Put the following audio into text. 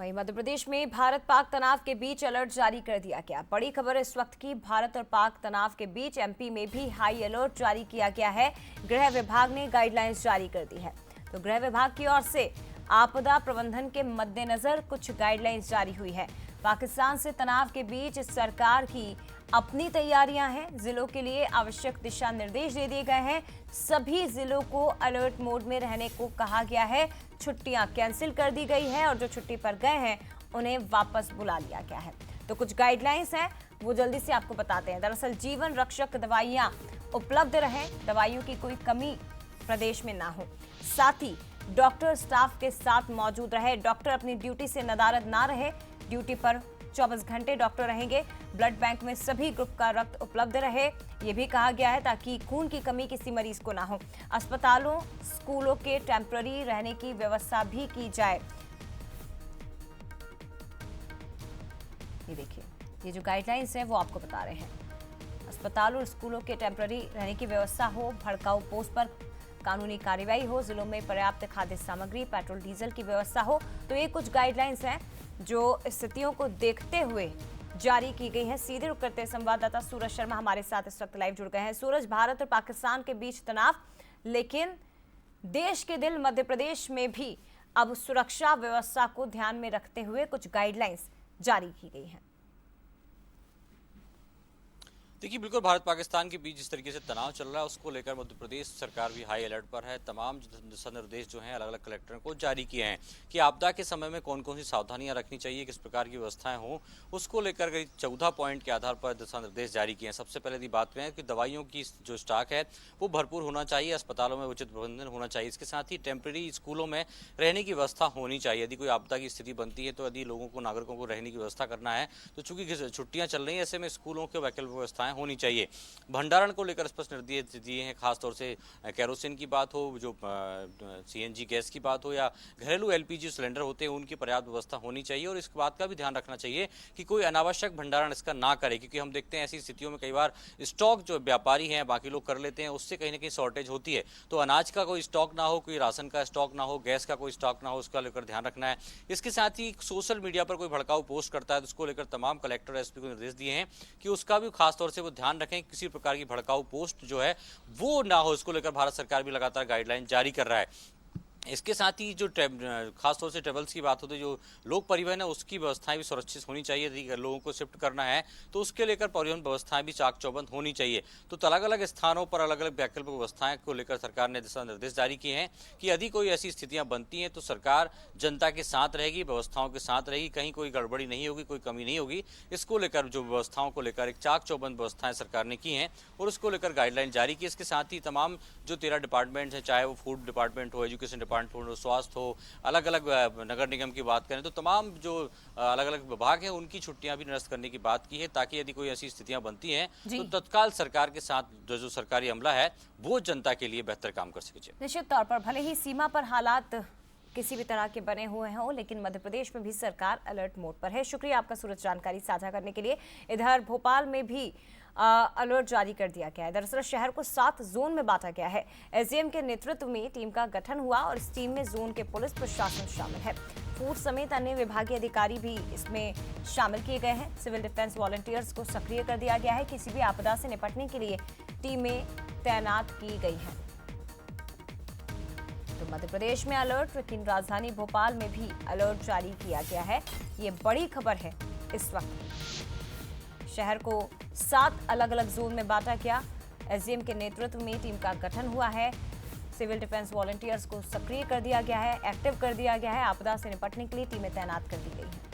वहीं मध्य प्रदेश में भारत पाक तनाव के बीच अलर्ट जारी कर दिया गया। बड़ी खबर इस वक्त की, भारत और पाक तनाव के बीच एमपी में भी हाई अलर्ट जारी किया गया है। गृह विभाग ने गाइडलाइंस जारी कर दी है। तो गृह विभाग की ओर से आपदा प्रबंधन के मद्देनजर कुछ गाइडलाइंस जारी हुई है। पाकिस्तान से तनाव के बीच सरकार की अपनी तैयारियां हैं। जिलों के लिए आवश्यक दिशा निर्देश दे दिए गए हैं। सभी जिलों को अलर्ट मोड में रहने को कहा गया है। छुट्टियां कैंसिल कर दी गई है और जो छुट्टी पर गए हैं उन्हें वापस बुला लिया गया है। तो कुछ गाइडलाइंस हैं, वो जल्दी से आपको बताते हैं। दरअसल जीवन रक्षक दवाइयां उपलब्ध रहे, दवाइयों की कोई कमी प्रदेश में ना हो। साथ ही डॉक्टर स्टाफ के साथ मौजूद रहे, डॉक्टर अपनी ड्यूटी से नदारद ना रहे। ड्यूटी पर 24 घंटे डॉक्टर रहेंगे। ब्लड बैंक में सभी ग्रुप का रक्त उपलब्ध रहे, ये भी कहा गया है, ताकि खून की कमी किसी मरीज को ना हो। अस्पतालों, स्कूलों के टेम्पररी रहने की व्यवस्था भी की जाए। ये देखिए, ये जो गाइडलाइंस है वो आपको बता रहे हैं। अस्पतालों और स्कूलों के टेम्पररी रहने की व्यवस्था हो, भड़काऊ पोस्ट पर कानूनी कार्रवाई हो, जिलों में पर्याप्त खाद्य सामग्री, पेट्रोल डीजल की व्यवस्था हो। तो ये कुछ गाइडलाइंस हैं जो स्थितियों को देखते हुए जारी की गई है। सीधे रुक करते संवाददाता सूरज शर्मा हमारे साथ इस वक्त लाइव जुड़ गए हैं। सूरज, भारत और पाकिस्तान के बीच तनाव, लेकिन देश के दिल मध्य प्रदेश में भी अब सुरक्षा व्यवस्था को ध्यान में रखते हुए कुछ गाइडलाइंस जारी की गई हैं। देखिए, बिल्कुल भारत पाकिस्तान के बीच जिस तरीके से तनाव चल रहा है उसको लेकर मध्य प्रदेश सरकार भी हाई अलर्ट पर है। तमाम दिशा निर्देश जो हैं अलग अलग कलेक्टरों को जारी किए हैं कि आपदा के समय में कौन कौन सी सावधानियां रखनी चाहिए, किस प्रकार की व्यवस्थाएं हों, उसको लेकर 14 पॉइंट के आधार पर दिशा निर्देश जारी किए हैं। सबसे पहले की बात करें कि दवाइयों की जो स्टॉक है वो भरपूर होना चाहिए, अस्पतालों में उचित प्रबंधन होना चाहिए। इसके साथ ही टेम्पररी स्कूलों में रहने की व्यवस्था होनी चाहिए। यदि कोई आपदा की स्थिति बनती है तो यदि लोगों को, नागरिकों को रहने की व्यवस्था करना है तो चूंकि छुट्टियां चल रही हैं, ऐसे में स्कूलों के वैकल्पिक व्यवस्थाएं होनी चाहिए। भंडारण को लेकर स्पष्ट निर्देश दिए हैं, खासतौर से केरोसिन की बात हो, जो सीएनजी गैस की बात हो या घरेलू एलपीजी सिलेंडर होते हैं, उनकी पर्याप्त व्यवस्था होनी चाहिए। और इस बात का भी ध्यान रखना चाहिए कि कोई अनावश्यक भंडारण इसका ना करे, क्योंकि हम देखते हैं ऐसी स्थितियों में कई बार स्टॉक जो व्यापारी हैं बाकी लोग कर लेते हैं, उससे कहीं ना कहीं शॉर्टेज होती है। तो अनाज का कोई स्टॉक ना हो, कोई राशन का स्टॉक ना हो, गैस का कोई स्टॉक ना हो, उसका लेकर ध्यान रखना है। इसके साथ ही सोशल मीडिया पर कोई भड़काऊ पोस्ट करता है तो उसको लेकर तमाम कलेक्टर एसपी को निर्देश दिए हैं कि उसका भी खासतौर से वो ध्यान रखें, किसी प्रकार की भड़काऊ पोस्ट जो है वो ना हो। इसको लेकर भारत सरकार भी लगातार गाइडलाइन जारी कर रहा है। इसके साथ ही जो खासतौर से ट्रेवल्स की बात होती है, जो लोक परिवहन है उसकी व्यवस्थाएं भी सुरक्षित होनी चाहिए। यदि लोगों को शिफ्ट करना है तो उसके लेकर परिवहन व्यवस्थाएं भी चाक चौबंद होनी चाहिए। तो अलग अलग स्थानों पर अलग अलग वैकल्पिक व्यवस्थाएं को लेकर सरकार ने दिशा निर्देश जारी किए हैं कि यदि कोई ऐसी स्थितियां बनती हैं तो सरकार जनता के साथ रहेगी, व्यवस्थाओं के साथ रहेगी, कहीं कोई गड़बड़ी नहीं होगी, कोई कमी नहीं होगी। इसको लेकर जो व्यवस्थाओं को लेकर एक चाक चौबंद व्यवस्थाएं सरकार ने की हैं और उसको लेकर गाइडलाइन जारी की। इसके साथ ही तमाम जो 13 डिपार्टमेंट हैं, चाहे वो फूड डिपार्टमेंट हो, एजुकेशन डिपार्टमेंट हो, स्वास्थ्य हो, अलग अलग नगर निगम की बात करें तो तमाम जो अलग अलग विभाग हैं उनकी छुट्टियां भी निरस्त करने की बात की है, ताकि यदि कोई ऐसी स्थितियां बनती हैं तो तत्काल सरकार के साथ जो सरकारी अमला है वो जनता के लिए बेहतर काम कर सके। निश्चित तौर पर भले ही सीमा पर हालात किसी भी तरह के बने हुए हों, लेकिन मध्य प्रदेश में भी सरकार अलर्ट मोड पर है। शुक्रिया आपका सूरज, जानकारी साझा करने के लिए। इधर भोपाल में भी अलर्ट जारी कर दिया गया है। दरअसल शहर को 7 जोन में बांटा गया है। एसडीएम के नेतृत्व में टीम का गठन हुआ और इस टीम में जोन के पुलिस प्रशासन शामिल है। फूड समेत अन्य विभागीय अधिकारी भी इसमें शामिल किए गए हैं। सिविल डिफेंस वॉलंटियर्स को सक्रिय कर दिया गया है। किसी भी आपदा से निपटने के लिए टीमें तैनात की गई हैं। तो मध्य प्रदेश में अलर्ट, लेकिन राजधानी भोपाल में भी अलर्ट जारी किया गया है। ये बड़ी खबर है इस वक्त। शहर को 7 अलग अलग जोन में बांटा गया। एसडीएम के नेतृत्व में टीम का गठन हुआ है। सिविल डिफेंस वॉलंटियर्स को सक्रिय कर दिया गया है, एक्टिव कर दिया गया है। आपदा से निपटने के लिए टीमें तैनात कर दी गई हैं।